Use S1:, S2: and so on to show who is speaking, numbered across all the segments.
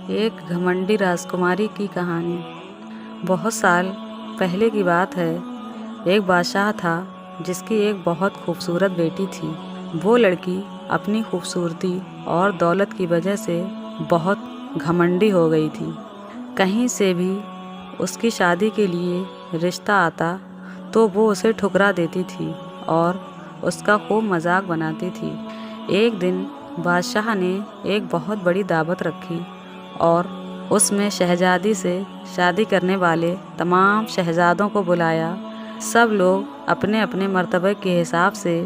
S1: ایک گھمنڈی راجکماری کی کہانی۔ بہت سال پہلے کی بات ہے، ایک بادشاہ تھا جس کی ایک بہت خوبصورت بیٹی تھی۔ وہ لڑکی اپنی خوبصورتی اور دولت کی وجہ سے بہت گھمنڈی ہو گئی تھی۔ کہیں سے بھی اس کی شادی کے لیے رشتہ آتا تو وہ اسے ٹھکرا دیتی تھی اور اس کا خوب مذاق بناتی تھی۔ ایک دن بادشاہ نے ایک بہت بڑی دعوت رکھی اور اس میں شہزادی سے شادی کرنے والے تمام شہزادوں کو بلایا۔ سب لوگ اپنے اپنے مرتبے کے حساب سے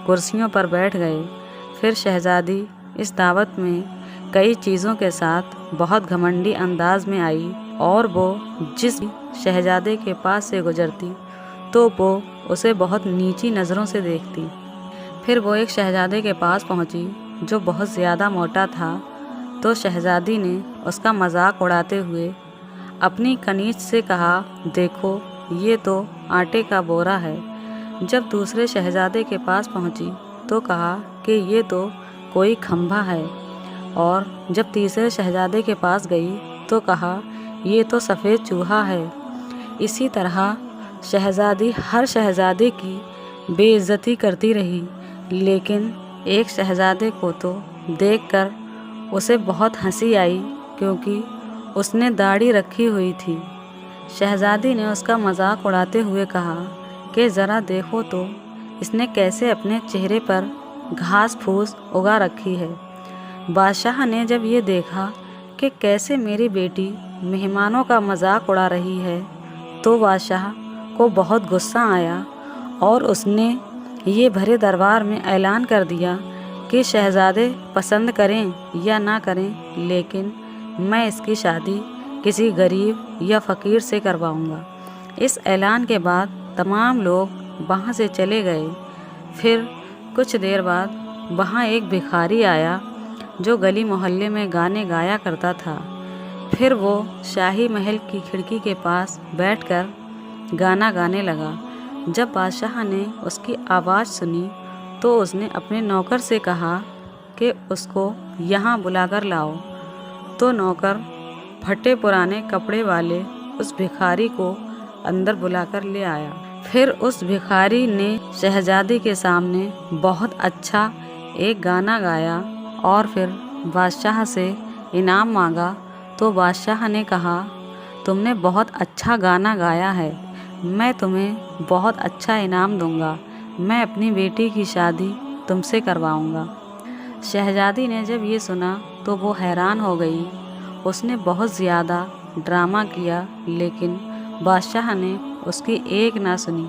S1: کرسیوں پر بیٹھ گئے۔ پھر شہزادی اس دعوت میں کئی چیزوں کے ساتھ بہت گھمنڈی انداز میں آئی اور وہ جس شہزادے کے پاس سے گزرتی تو وہ اسے بہت نیچی نظروں سے دیکھتی۔ پھر وہ ایک شہزادے کے پاس پہنچی جو بہت زیادہ موٹا تھا، تو شہزادی نے اس کا مذاق اڑاتے ہوئے اپنی کنیز سے کہا، دیکھو یہ تو آٹے کا بورا ہے۔ جب دوسرے شہزادے کے پاس پہنچی تو کہا کہ یہ تو کوئی کھمبا ہے، اور جب تیسرے شہزادے کے پاس گئی تو کہا یہ تو سفید چوہا ہے۔ اسی طرح شہزادی ہر شہزادے کی بے عزتی کرتی رہی، لیکن ایک شہزادے کو تو دیکھ کر اسے بہت ہنسی آئی کیونکہ اس نے داڑھی رکھی ہوئی تھی۔ شہزادی نے اس کا مذاق اڑاتے ہوئے کہا کہ ذرا دیکھو تو اس نے کیسے اپنے چہرے پر گھاس پھوس اگا رکھی ہے۔ بادشاہ نے جب یہ دیکھا کہ کیسے میری بیٹی مہمانوں کا مذاق اڑا رہی ہے تو بادشاہ کو بہت غصہ آیا اور اس نے یہ بھرے دربار میں اعلان کر دیا کہ شہزادے پسند کریں یا نہ کریں، لیکن میں اس کی شادی کسی غریب یا فقیر سے کرواؤں گا۔ اس اعلان کے بعد تمام لوگ وہاں سے چلے گئے۔ پھر کچھ دیر بعد وہاں ایک بھکاری آیا جو گلی محلے میں گانے گایا کرتا تھا۔ پھر وہ شاہی محل کی کھڑکی کے پاس بیٹھ کر گانا گانے لگا۔ جب بادشاہ نے اس کی آواز سنی تو اس نے اپنے نوکر سے کہا کہ اس کو یہاں بلا کر لاؤ۔ تو نوکر پھٹے پرانے کپڑے والے اس بھکاری کو اندر بلا کر لے آیا۔ پھر اس بھکاری نے شہزادی کے سامنے بہت اچھا ایک گانا گایا اور پھر بادشاہ سے انعام مانگا۔ تو بادشاہ نے کہا، تم نے بہت اچھا گانا گایا ہے، میں تمہیں بہت اچھا انعام دوں گا، میں اپنی بیٹی کی شادی تم سے کرواؤں گا۔ شہزادی نے جب یہ سنا تو وہ حیران ہو گئی۔ اس نے بہت زیادہ ڈرامہ کیا لیکن بادشاہ نے اس کی ایک نہ سنی۔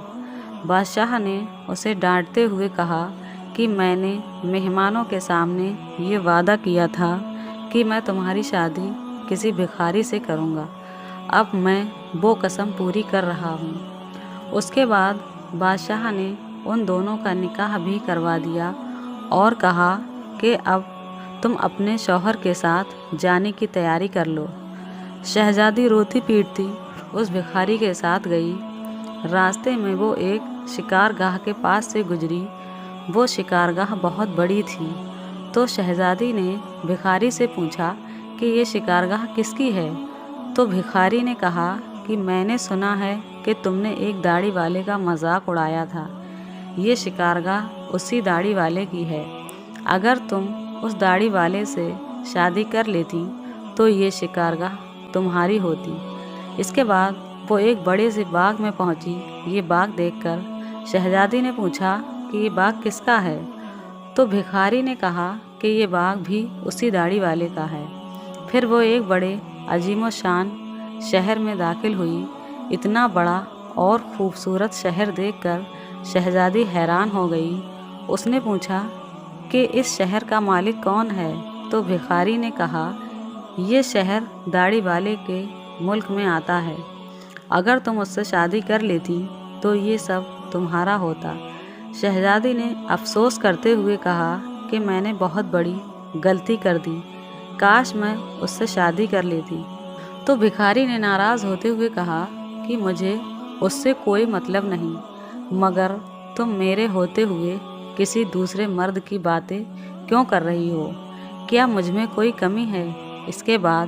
S1: بادشاہ نے اسے ڈانٹتے ہوئے کہا کہ میں نے مہمانوں کے سامنے یہ وعدہ کیا تھا کہ میں تمہاری شادی کسی بھکاری سے کروں گا، اب میں وہ قسم پوری کر رہا ہوں۔ اس کے بعد بادشاہ نے ان دونوں کا نکاح بھی کروا دیا اور کہا کہ اب تم اپنے شوہر کے ساتھ جانے کی تیاری کر لو۔ شہزادی روتی پیٹتی اس بھکاری کے ساتھ گئی۔ راستے میں وہ ایک شکار گاہ کے پاس سے گزری۔ وہ شکار گاہ بہت بڑی تھی، تو شہزادی نے بھکاری سے پوچھا کہ یہ شکار گاہ کس کی ہے؟ تو بھکاری نے کہا کہ میں نے سنا ہے کہ تم نے ایک داڑھی والے کا مذاق اڑایا تھا، یہ شکار گاہ اسی داڑھی والے کی ہے۔ اگر تم اس داڑھی والے سے شادی کر لیتی تو یہ شکار گاہ تمہاری ہوتی۔ اس کے بعد وہ ایک بڑے سے باغ میں پہنچی۔ یہ باغ دیکھ کر شہزادی نے پوچھا کہ یہ باغ کس کا ہے؟ تو بھکاری نے کہا کہ یہ باغ بھی اسی داڑھی والے کا ہے۔ پھر وہ ایک بڑے عظیم و شان شہر میں داخل ہوئی۔ اتنا بڑا اور خوبصورت شہر دیکھ کر شہزادی حیران ہو گئی۔ اس نے پوچھا کہ اس شہر کا مالک کون ہے؟ تو بھکاری نے کہا، یہ شہر داڑھی والے کے ملک میں آتا ہے، اگر تم اس سے شادی کر لیتی تو یہ سب تمہارا ہوتا۔ شہزادی نے افسوس کرتے ہوئے کہا کہ میں نے بہت بڑی غلطی کر دی، کاش میں اس سے شادی کر لیتی۔ تو بھکاری نے ناراض ہوتے ہوئے کہا کہ مجھے اس سے کوئی مطلب نہیں، مگر تم میرے ہوتے ہوئے کسی دوسرے مرد کی باتیں کیوں کر رہی ہو؟ کیا مجھ میں کوئی کمی ہے؟ اس کے بعد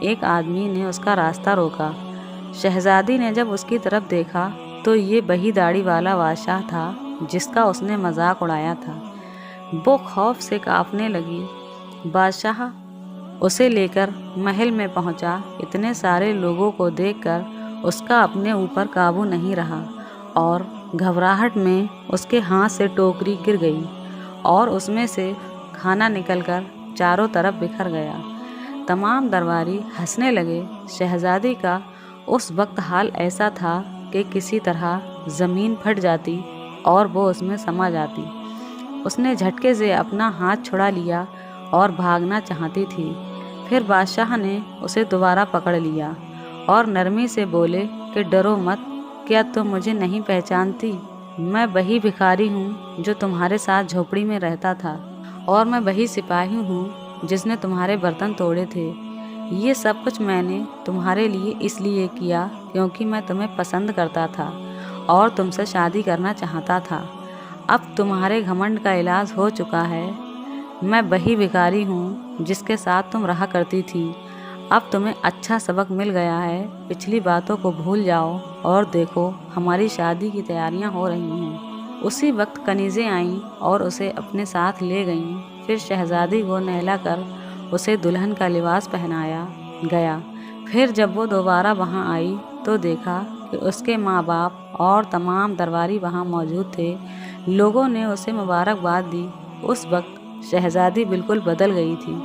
S1: ایک آدمی نے اس کا راستہ روکا۔ شہزادی نے جب اس کی طرف دیکھا تو یہ وہی داڑھی والا بادشاہ تھا جس کا اس نے مذاق اڑایا تھا۔ وہ خوف سے کانپنے لگی۔ بادشاہ اسے لے کر محل میں پہنچا۔ اتنے سارے لوگوں کو دیکھ کر اس کا اپنے اوپر قابو نہیں رہا اور گھبراہٹ میں اس کے ہاتھ سے ٹوکری گر گئی اور اس میں سے کھانا نکل کر چاروں طرف بکھر گیا۔ تمام درباری ہنسنے لگے۔ شہزادی کا اس وقت حال ایسا تھا کہ کسی طرح زمین پھٹ جاتی اور وہ اس میں سما جاتی۔ اس نے جھٹکے سے اپنا ہاتھ چھڑا لیا اور بھاگنا چاہتی تھی۔ پھر بادشاہ نے اسے دوبارہ پکڑ لیا اور نرمی سے بولے کہ ڈرو مت، کیا تم مجھے نہیں پہچانتی؟ میں وہی بھکاری ہوں جو تمہارے ساتھ جھوپڑی میں رہتا تھا، اور میں وہی سپاہی ہوں جس نے تمہارے برتن توڑے تھے۔ یہ سب کچھ میں نے تمہارے لیے اس لیے کیا کیونکہ میں تمہیں پسند کرتا تھا اور تم سے شادی کرنا چاہتا تھا۔ اب تمہارے گھمنڈ کا علاج ہو چکا ہے۔ میں وہی بھکاری ہوں جس کے ساتھ تم رہا کرتی تھی۔ اب تمہیں اچھا سبق مل گیا ہے۔ پچھلی باتوں کو بھول جاؤ اور دیکھو ہماری شادی کی تیاریاں ہو رہی ہیں۔ اسی وقت کنیزیں آئیں اور اسے اپنے ساتھ لے گئیں۔ پھر شہزادی کو نہلا کر اسے دلہن کا لباس پہنایا گیا۔ پھر جب وہ دوبارہ وہاں آئی تو دیکھا کہ اس کے ماں باپ اور تمام درباری وہاں موجود تھے۔ لوگوں نے اسے مبارکباد دی۔ اس وقت شہزادی بالکل بدل گئی تھی۔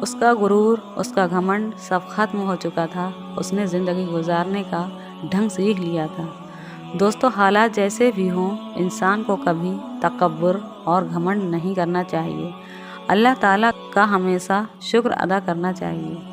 S1: اس کا غرور، اس کا گھمنڈ سب ختم ہو چکا تھا۔ اس نے زندگی گزارنے کا ڈھنگ سیکھ لیا تھا۔ دوستو، حالات جیسے بھی ہوں، انسان کو کبھی تکبر اور گھمنڈ نہیں کرنا چاہیے۔ اللہ تعالیٰ کا ہمیشہ شکر ادا کرنا چاہیے۔